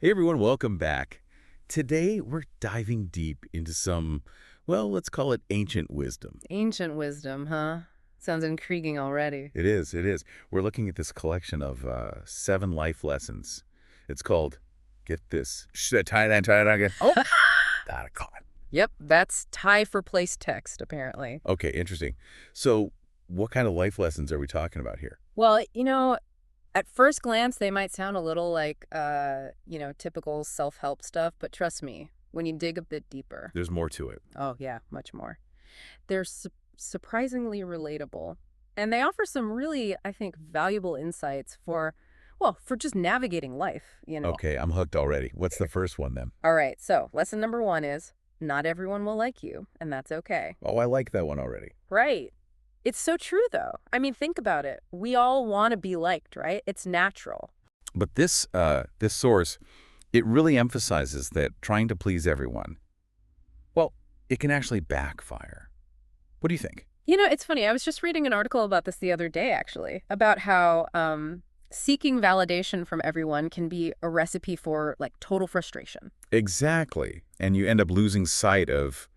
Hey everyone, welcome back. Today we're diving deep into some, well, let's call it ancient wisdom. Ancient wisdom, huh? Sounds intriguing already. It is. We're looking at this collection of 7 life lessons. It's called, get this, should I tie that again? Oh, that I caught. Yep, that's tie for place text, apparently. Okay, interesting. So what kind of life lessons are we talking about here? Well, at first glance, they might sound a little like, typical self-help stuff, but trust me, when you dig a bit deeper, There's more to it. oh, yeah, much more. They're surprisingly relatable. And they offer some really, I think, valuable insights for just navigating life. Okay, I'm hooked already. What's the first one then? All right, so lesson number one is not everyone will like you, and that's okay. Oh, I like that one already. Right. It's so true, though. I mean, think about it. We all want to be liked, right? It's natural. But this source, it really emphasizes that trying to please everyone, well, it can actually backfire. What do you think? It's funny. I was just reading an article about this the other day, actually, about how seeking validation from everyone can be a recipe for, like, total frustration. Exactly. And you end up losing sight of,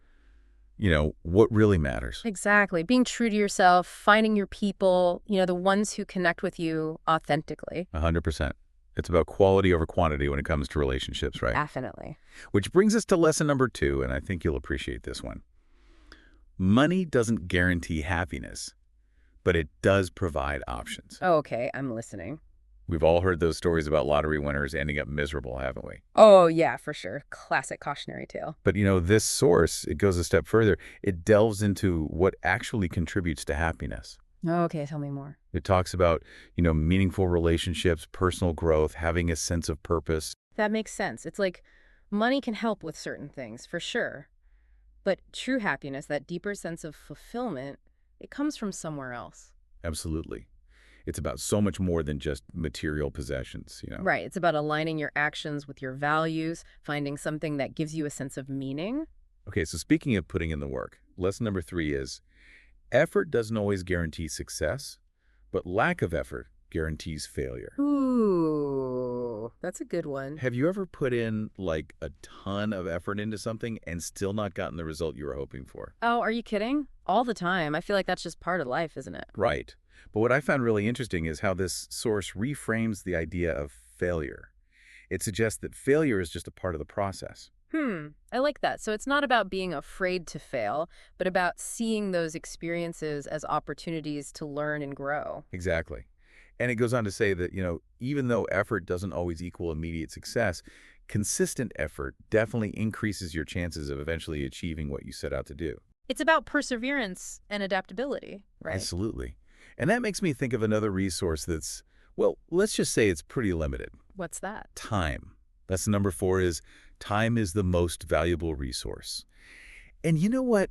what really matters. Exactly. Being true to yourself, finding your people, the ones who connect with you authentically. 100%. It's about quality over quantity when it comes to relationships, right? Definitely. Which brings us to lesson number 2, and I think you'll appreciate this one. Money doesn't guarantee happiness, but it does provide options. Oh, okay. I'm listening. We've all heard those stories about lottery winners ending up miserable, haven't we? Oh, yeah, for sure. Classic cautionary tale. But this source, it goes a step further. It delves into what actually contributes to happiness. Okay, tell me more. It talks about, meaningful relationships, personal growth, having a sense of purpose. That makes sense. It's like money can help with certain things, for sure. But true happiness, that deeper sense of fulfillment, it comes from somewhere else. Absolutely. It's about so much more than just material possessions. Right. It's about aligning your actions with your values, finding something that gives you a sense of meaning. Okay, so speaking of putting in the work, lesson number 3 is effort doesn't always guarantee success, but lack of effort guarantees failure. Ooh, that's a good one. Have you ever put in like a ton of effort into something and still not gotten the result you were hoping for? Oh, are you kidding? All the time. I feel like that's just part of life, isn't it? Right. But what I found really interesting is how this source reframes the idea of failure. It suggests that failure is just a part of the process. I like that. So it's not about being afraid to fail, but about seeing those experiences as opportunities to learn and grow. Exactly. And it goes on to say that, even though effort doesn't always equal immediate success, consistent effort definitely increases your chances of eventually achieving what you set out to do. It's about perseverance and adaptability, right? Absolutely. And that makes me think of another resource that's, well, let's just say it's pretty limited. What's that? Time. That's number 4 is time is the most valuable resource. And you know what?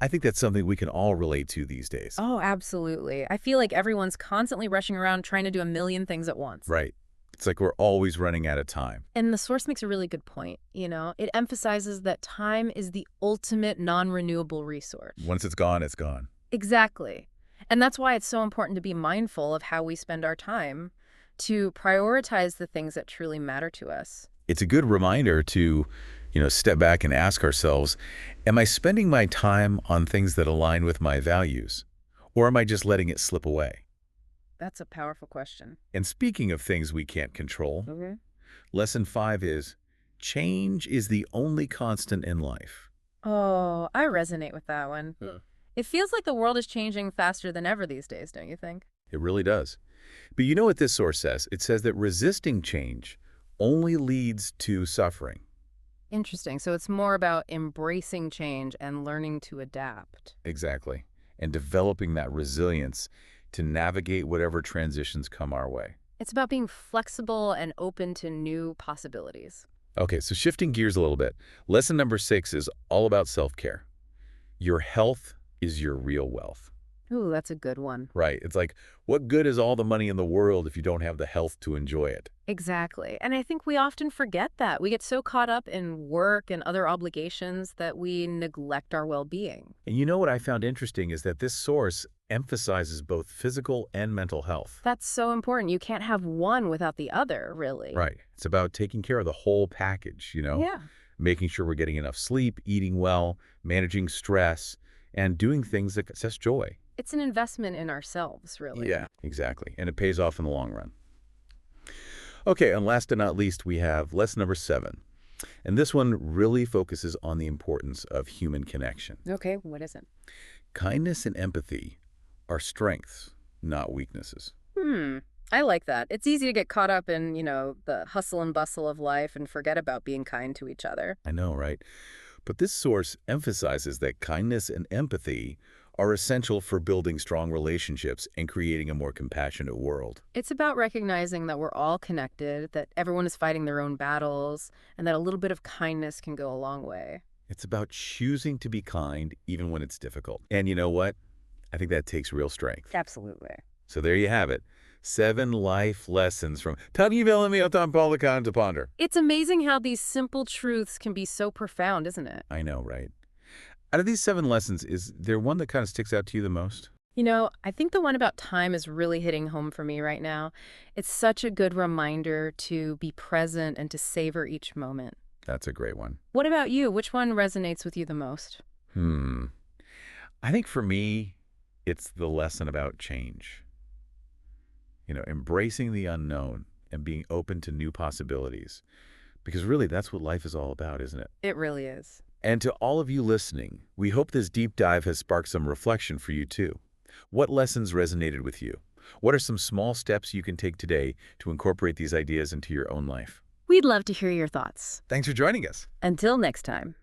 I think that's something we can all relate to these days. Oh, absolutely. I feel like everyone's constantly rushing around trying to do a million things at once. Right. It's like we're always running out of time. And the source makes a really good point. It emphasizes that time is the ultimate non-renewable resource. Once it's gone, it's gone. Exactly. And that's why it's so important to be mindful of how we spend our time, to prioritize the things that truly matter to us. It's a good reminder to, step back and ask ourselves, am I spending my time on things that align with my values? Or am I just letting it slip away? That's a powerful question. And speaking of things we can't control, Okay. lesson 5 is change is the only constant in life. Oh, I resonate with that one. Huh. It feels like the world is changing faster than ever these days, don't you think? It really does. But you know what this source says? It says that resisting change only leads to suffering. Interesting. So it's more about embracing change and learning to adapt. Exactly. And developing that resilience to navigate whatever transitions come our way. It's about being flexible and open to new possibilities. Okay, so shifting gears a little bit. Lesson number 6 is all about self-care. Your health is your real wealth. Ooh, that's a good one. Right. It's like, what good is all the money in the world if you don't have the health to enjoy it? Exactly. And I think we often forget that. We get so caught up in work and other obligations that we neglect our well-being. And you know what I found interesting is that this source emphasizes both physical and mental health. That's so important. You can't have one without the other, really. Right. It's about taking care of the whole package, Yeah. making sure we're getting enough sleep, eating well, managing stress, and doing things that cause us joy. It's an investment in ourselves, really. Yeah, exactly. And it pays off in the long run. Okay, and last but not least, we have lesson number 7. And this one really focuses on the importance of human connection. Okay, what is it? Kindness and empathy are strengths, not weaknesses. I like that. It's easy to get caught up in, the hustle and bustle of life and forget about being kind to each other. I know, right? But this source emphasizes that kindness and empathy are essential for building strong relationships and creating a more compassionate world. It's about recognizing that we're all connected, that everyone is fighting their own battles, and that a little bit of kindness can go a long way. It's about choosing to be kind even when it's difficult. And you know what? I think that takes real strength. Absolutely. So there you have it. 7 life lessons from Tani Velamiothan Polikan to ponder. It's amazing how these simple truths can be so profound, isn't it? I know, right? Out of these 7 lessons, is there one that kind of sticks out to you the most? I think the one about time is really hitting home for me right now. It's such a good reminder to be present and to savor each moment. That's a great one. What about you? Which one resonates with you the most? I think for me, it's the lesson about change. Embracing the unknown and being open to new possibilities. Because really, that's what life is all about, isn't it? It really is. And to all of you listening, we hope this deep dive has sparked some reflection for you too. What lessons resonated with you? What are some small steps you can take today to incorporate these ideas into your own life? We'd love to hear your thoughts. Thanks for joining us. Until next time.